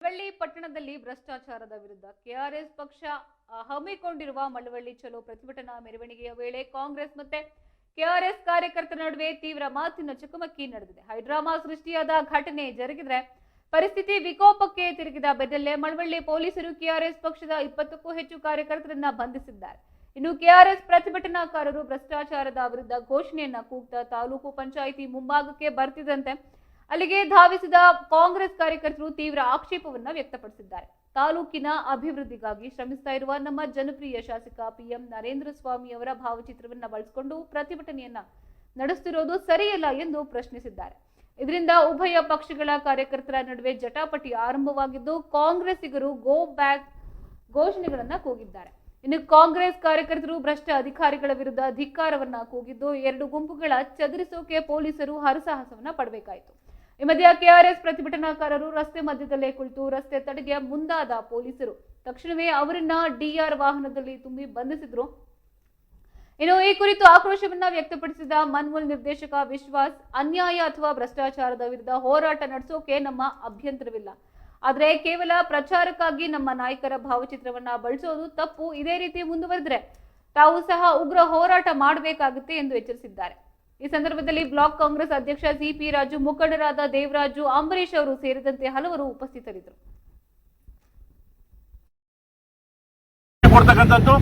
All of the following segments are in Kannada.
ಮಳವಳ್ಳಿ ಪಟ್ಟಣದಲ್ಲಿ ಭ್ರಷ್ಟಾಚಾರದ ವಿರುದ್ಧ ಕೆಆರ್ಎಸ್ ಪಕ್ಷ ಹಮ್ಮಿಕೊಂಡಿರುವ ಮಳವಳ್ಳಿ ಚಲೋ ಪ್ರತಿಭಟನಾ ಮೆರವಣಿಗೆಯ ವೇಳೆ ಕಾಂಗ್ರೆಸ್ ಮತ್ತೆ ಕೆಆರ್ಎಸ್ ಕಾರ್ಯಕರ್ತರ ನಡುವೆ ತೀವ್ರ ಮಾತಿನ ಚಕಮಕಿ ನಡೆದಿದೆ. ಹೈಡ್ರಾಮಾ ಸೃಷ್ಟಿಯಾದ ಘಟನೆ ಜರುಗಿದ್ರೆ ಪರಿಸ್ಥಿತಿ ವಿಕೋಪಕ್ಕೆ ತಿರುಗಿದ ಬೆನ್ನಲ್ಲೇ ಮಳವಳ್ಳಿ ಪೊಲೀಸರು ಕೆಆರ್ಎಸ್ ಪಕ್ಷದ 20ಕ್ಕೂ ಹೆಚ್ಚು ಕಾರ್ಯಕರ್ತರನ್ನ ಬಂಧಿಸಿದ್ದಾರೆ. ಇನ್ನು ಕೆಆರ್ಎಸ್ ಪ್ರತಿಭಟನಾಕಾರರು ಭ್ರಷ್ಟಾಚಾರದ ವಿರುದ್ಧ ಘೋಷಣೆಯನ್ನ ಕೂಗ್ತಾ ತಾಲೂಕು ಪಂಚಾಯಿತಿ ಮುಂಭಾಗಕ್ಕೆ ಬರ್ತಿದ್ದಂತೆ ಅಲ್ಲಿಗೆ ಧಾವಿಸಿದ ಕಾಂಗ್ರೆಸ್ ಕಾರ್ಯಕರ್ತರು ತೀವ್ರ ಆಕ್ಷೇಪವನ್ನ ವ್ಯಕ್ತಪಡಿಸಿದ್ದಾರೆ. ತಾಲೂಕಿನ ಅಭಿವೃದ್ಧಿಗಾಗಿ ಶ್ರಮಿಸ್ತಾ ಇರುವ ನಮ್ಮ ಜನಪ್ರಿಯ ಶಾಸಕ ಪಿಎಂ ನರೇಂದ್ರ ಸ್ವಾಮಿ ಅವರ ಭಾವಚಿತ್ರವನ್ನ ಬಳಸಿಕೊಂಡು ಪ್ರತಿಭಟನೆಯನ್ನ ನಡೆಸುತ್ತಿರುವುದು ಸರಿಯಲ್ಲ ಎಂದು ಪ್ರಶ್ನಿಸಿದ್ದಾರೆ. ಇದರಿಂದ ಉಭಯ ಪಕ್ಷಗಳ ಕಾರ್ಯಕರ್ತರ ನಡುವೆ ಜಟಾಪಟಿ ಆರಂಭವಾಗಿದ್ದು ಕಾಂಗ್ರೆಸ್ಸಿಗರು ಗೋ ಬ್ಯಾಕ್ ಘೋಷಣೆಗಳನ್ನ ಕೂಗಿದ್ದಾರೆ. ಇನ್ನು ಕಾಂಗ್ರೆಸ್ ಕಾರ್ಯಕರ್ತರು ಭ್ರಷ್ಟ ಅಧಿಕಾರಿಗಳ ವಿರುದ್ಧ ಧಿಕ್ಕಾರವನ್ನ ಕೂಗಿದ್ದು ಎರಡು ಗುಂಪುಗಳ ಚದುರಿಸೋಕೆ ಪೊಲೀಸರು ಹರಸಾಹಸವನ್ನ ಪಡಬೇಕಾಯಿತು. ಈ ಮಧ್ಯ ಕೆಆರ್ಎಸ್ ಪ್ರತಿಭಟನಾಕಾರರು ರಸ್ತೆ ಮಧ್ಯದಲ್ಲೇ ಕುಳಿತು ರಸ್ತೆ ತಡೆಗೆ ಮುಂದಾದ ಪೊಲೀಸರು ತಕ್ಷಣವೇ ಅವರನ್ನ ಡಿಆರ್ ವಾಹನದಲ್ಲಿ ತುಂಬಿ ಬಂಧಿಸಿದ್ರು. ಇನ್ನು ಈ ಕುರಿತು ಆಕ್ರೋಶವನ್ನ ವ್ಯಕ್ತಪಡಿಸಿದ ಮನ್ಮೂಲ್ ನಿರ್ದೇಶಕ ವಿಶ್ವಾಸ್, ಅನ್ಯಾಯ ಅಥವಾ ಭ್ರಷ್ಟಾಚಾರದ ವಿರುದ್ಧ ಹೋರಾಟ ನಡೆಸೋಕೆ ನಮ್ಮ ಅಭ್ಯಂತರವಿಲ್ಲ, ಆದ್ರೆ ಕೇವಲ ಪ್ರಚಾರಕ್ಕಾಗಿ ನಮ್ಮ ನಾಯಕರ ಭಾವಚಿತ್ರವನ್ನ ಬಳಸೋದು ತಪ್ಪು. ಇದೇ ರೀತಿ ಮುಂದುವರೆದ್ರೆ ತಾವು ಸಹ ಉಗ್ರ ಹೋರಾಟ ಮಾಡಬೇಕಾಗುತ್ತೆ ಎಂದು ಎಚ್ಚರಿಸಿದ್ದಾರೆ. ಈ ಸಂದರ್ಭದಲ್ಲಿ ಬ್ಲಾಕ್ ಕಾಂಗ್ರೆಸ್ ಅಧ್ಯಕ್ಷ ಸಿಪಿ ರಾಜು, ಮುಖಂಡರಾದ ದೇವರಾಜು, ಅಂಬರೀಶ್ ಅವರು ಸೇರಿದಂತೆ ಹಲವರು ಉಪಸ್ಥಿತರಿದ್ದರು. ಕೊಡ್ತಕ್ಕಂಥದ್ದು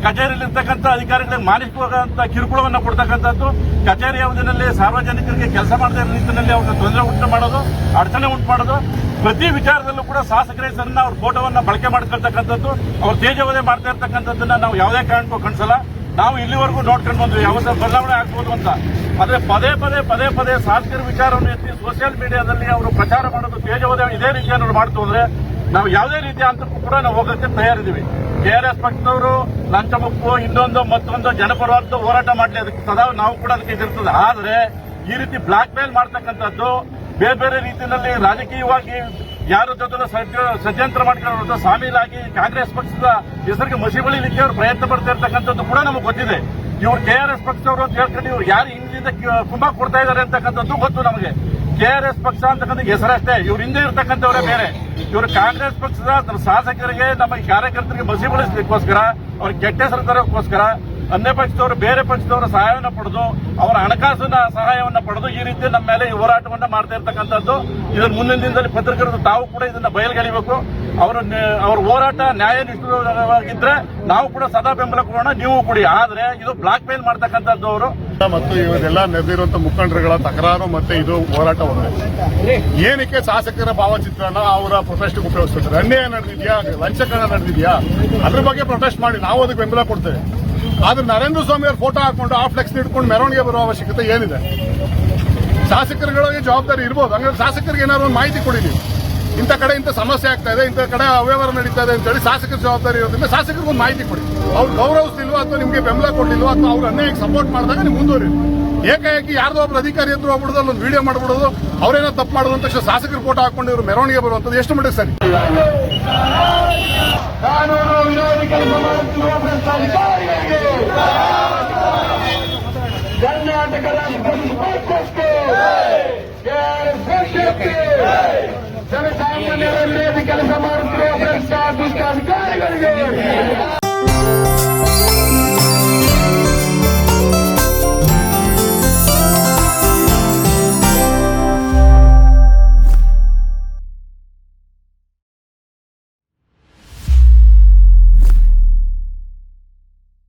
ಕಚೇರಿಯಲ್ಲಿರ್ತಕ್ಕಂಥ ಅಧಿಕಾರಿಗಳಿಗೆ ಮಾನಸಿಕವಾದಂತಹ ಕಿರುಕುಳವನ್ನು ಕೊಡ್ತಕ್ಕಂಥದ್ದು, ಕಚೇರಿ ಅವಧಿಯಲ್ಲಿ ಸಾರ್ವಜನಿಕರಿಗೆ ಕೆಲಸ ಮಾಡದ ನಿಟ್ಟಿನಲ್ಲಿ ಅವ್ರಿಗೆ ತೊಂದರೆ ಉಂಟು ಮಾಡೋದು, ಅಡಚಣೆ ಉಂಟು ಮಾಡೋದು, ಪ್ರತಿ ವಿಚಾರದಲ್ಲೂ ಕೂಡ ಶಾಸಕರ ಹೆಸರನ್ನ ಅವ್ರ ಫೋಟೋವನ್ನ ಬಳಕೆ ಮಾಡ್ಕೊಳ್ತಕ್ಕಂಥದ್ದು, ಅವ್ರ ತೇಜೋವಧೆ ಮಾಡ್ತಾ ಇರ್ತಕ್ಕಂಥದ್ದನ್ನ ನಾವು ಯಾವುದೇ ಕಾರಣಕ್ಕೂ ಕಣಿಸಲ್ಲ. ನಾವು ಇಲ್ಲಿವರೆಗೂ ನೋಡ್ಕೊಂಡು ಬಂದ್ವಿ ಯಾವತ್ತ ಬದಲಾವಣೆ ಆಗ್ಬೋದು ಅಂತ. ಆದ್ರೆ ಪದೇ ಪದೇ ಶಾಸಕರ ವಿಚಾರವನ್ನು ಎತ್ತಿ ಸೋಷಿಯಲ್ ಮೀಡಿಯಾದಲ್ಲಿ ಅವರು ಪ್ರಚಾರ ಮಾಡೋದು, ತೇಜೋವಧೆ ಇದೇ ರೀತಿಯನ್ನು ಮಾಡ್ತು ಅಂದ್ರೆ ನಾವು ಯಾವುದೇ ರೀತಿಯ ಹಂತಕ್ಕೂ ಕೂಡ ನಾವು ಹೋಗೋಕ್ಕೆ ತಯಾರಿದ್ದೀವಿ. ಕೆಆರ್ಎಸ್ ಪಕ್ಷದವರು ಲಂಚ ಮುಕ್ಕು ಇನ್ನೊಂದು ಮತ್ತೊಂದು ಜನಪರವಾದ ಹೋರಾಟ ಮಾಡಲಿ, ಅದಕ್ಕೆ ಸದಾ ನಾವು ಕೂಡ ಅದಕ್ಕೆ ಇದಿರ್ತದೆ. ಆದ್ರೆ ಈ ರೀತಿ ಬ್ಲಾಕ್ ಮೇಲ್ ಮಾಡ್ತಕ್ಕಂಥದ್ದು, ಬೇರೆ ಬೇರೆ ರೀತಿಯಲ್ಲಿ ರಾಜಕೀಯವಾಗಿ ಯಾರ ಜೊತೆ ಷಡ್ಯಂತ್ರ ಮಾಡ್ಕೊಳ್ಳೋದು, ಶಾಮೀಲಾಗಿ ಕಾಂಗ್ರೆಸ್ ಪಕ್ಷದ ಹೆಸರಿಗೆ ಮಸಿ ಬಳಿಲಿಕ್ಕೆ ಅವರು ಪ್ರಯತ್ನ ಪಡ್ತಾ ಇರ್ತಕ್ಕಂಥದ್ದು ಕೂಡ ನಮಗೆ ಗೊತ್ತಿದೆ. ಇವರು ಕೆಆರ್ಎಸ್ ಪಕ್ಷದವರು ಅಂತ ಹೇಳ್ಕೊಂಡು ಇವ್ರು ಯಾರು ಹಿಂದಿನಿಂದ ಕುಂಭ ಕೊಡ್ತಾ ಇದ್ದಾರೆ ಅಂತಕ್ಕಂಥದ್ದು ಗೊತ್ತು ನಮಗೆ. ಕೆಆರ್ಎಸ್ ಪಕ್ಷ ಅಂತಕ್ಕಂಥ ಹೆಸರಷ್ಟೇ, ಇವ್ರ ಹಿಂದೆ ಇರ್ತಕ್ಕಂಥವರೇ ಬೇರೆ. ಇವರು ಕಾಂಗ್ರೆಸ್ ಪಕ್ಷದ ಶಾಸಕರಿಗೆ, ನಮ್ಮ ಕಾರ್ಯಕರ್ತರಿಗೆ ಮಸಿ ಬಳಸಲಿಕ್ಕೋಸ್ಕರ, ಅವ್ರಿಗೆ ಕೆಟ್ಟ ಹೆಸರು ತರೋಕ್ಕೋಸ್ಕರ ಅನ್ಯ ಪಕ್ಷದವರು ಬೇರೆ ಪಕ್ಷದವರ ಸಹಾಯವನ್ನು ಪಡೆದು, ಅವರ ಹಣಕಾಸಿನ ಸಹಾಯವನ್ನು ಪಡೆದು ಈ ರೀತಿ ನಮ್ಮ ಮೇಲೆ ಈ ಹೋರಾಟವನ್ನ ಮಾಡ್ತಾ ಇರ್ತಕ್ಕಂಥದ್ದು. ಇದನ್ನು ಮುಂದಿನ ದಿನದಲ್ಲಿ ಪತ್ರಕರ್ತರು ತಾವು ಕೂಡ ಇದನ್ನ ಬಯಲ್ಗೆಳಿಬೇಕು. ಅವರ ಹೋರಾಟ ನ್ಯಾಯನಿಷ್ಠವಾಗಿದ್ರೆ ನಾವು ಕೂಡ ಸದಾ ಬೆಂಬಲ ಕೊಡೋಣ, ನೀವು ಕೊಡಿ. ಆದ್ರೆ ಇದು ಬ್ಲಾಕ್ ಮೇಲ್ ಮಾಡ್ತಕ್ಕಂಥದ್ದು ಅವರು ಮತ್ತು ಇವರೆಲ್ಲ ನಡೆದಿರುವಂತಹ ಮುಖಂಡರುಗಳ ತಕರಾರು ಮತ್ತೆ ಇದು ಹೋರಾಟ ಒಂದೇ. ಏನಕ್ಕೆ ಶಾಸಕರ ಭಾವಚಿತ್ರನ ಅವರ ಪ್ರೊಟೆಸ್ಟ್ ಉಪಯೋಗಿಸ್ತಾರೆ? ಅನ್ಯಾಯ ನಡೆದಿದ್ಯಾ, ಲಂಚಕರಣ ನಡೆದಿದ್ಯಾ, ಅದ್ರ ಬಗ್ಗೆ ಪ್ರೊಟೆಸ್ಟ್ ಮಾಡಿ ನಾವು ಅದಕ್ಕೆ ಬೆಂಬಲ ಕೊಡ್ತೇವೆ. ಆದ್ರೆ ನರೇಂದ್ರ ಸ್ವಾಮಿ ಅವ್ರ ಫೋಟೋ ಹಾಕೊಂಡು ಆ ಫ್ಲೆಕ್ಸ್ ಇಟ್ಕೊಂಡು ಮೆರವಣಿಗೆ ಬರುವ ಅವಶ್ಯಕತೆ ಏನಿದೆ? ಶಾಸಕರುಗಳಿಗೆ ಜವಾಬ್ದಾರಿ ಇರ್ಬೋದು, ಹಂಗಾದ್ರೆ ಶಾಸಕರಿಗೆ ಏನಾದ್ರು ಒಂದು ಮಾಹಿತಿ ಕೊಡಿ. ನೀವು ಇಂಥ ಕಡೆ ಇಂಥ ಸಮಸ್ಯೆ ಆಗ್ತಾ ಇದೆ, ಇಂಥ ಕಡೆ ಅವ್ಯವಹಾರ ನಡೀತಾ ಇದೆ ಅಂತೇಳಿ ಶಾಸಕರ ಜವಾಬ್ದಾರಿ ಇರೋದ್ರಿಂದ ಶಾಸಕರಿಗೆ ಒಂದು ಮಾಹಿತಿ ಕೊಡಿ. ಅವ್ರು ಗೌರವಿಸ್ತಿಲ್ವೋ ಅಥವಾ ನಿಮಗೆ ಬೆಂಬಲ ಕೊಡ್ಲಿಲ್ವೋ ಅಥವಾ ಅವ್ರ ಅನ್ಯಾಯಕ್ಕೆ ಸಪೋರ್ಟ್ ಮಾಡಿದಾಗ ನೀವು ಮುಂದುವರಿ. ಏಕಾಏಕಿ ಯಾರ್ದೋ ಒಬ್ರು ಅಧಿಕಾರಿ ಹತ್ರ ಹೋಗ್ಬಿಡೋದು, ಒಂದು ವಿಡಿಯೋ ಮಾಡ್ಬಿಡೋದು, ಅವರೇನೋ ತಪ್ಪು ಮಾಡೋದು ಅಂತ ತಕ್ಷಣ ಶಾಸಕರ ಫೋಟೋ ಹಾಕೊಂಡು ಇವರು ಮೆರವಣಿಗೆ ಬರುವಂತದ್ದು ಎಷ್ಟು ಮಟ್ಟಿಗೆ ಸರಿ? ಕಾನೂನು ವಿರೋಧಿ ಕೆಲಸ ಮಾಡುತ್ತಿರುವ ಭ್ರಷ್ಟಾಧಿಕಾರಿಗಳಿಗೆ ಕರ್ನಾಟಕ ಜನಸಾಮಾನ್ಯರ ವಿರೋಧಿ ಕೆಲಸ ಮಾಡುತ್ತಿರುವ ಭ್ರಷ್ಟಾಧಿಕಾರಿಗಳಿಗೆ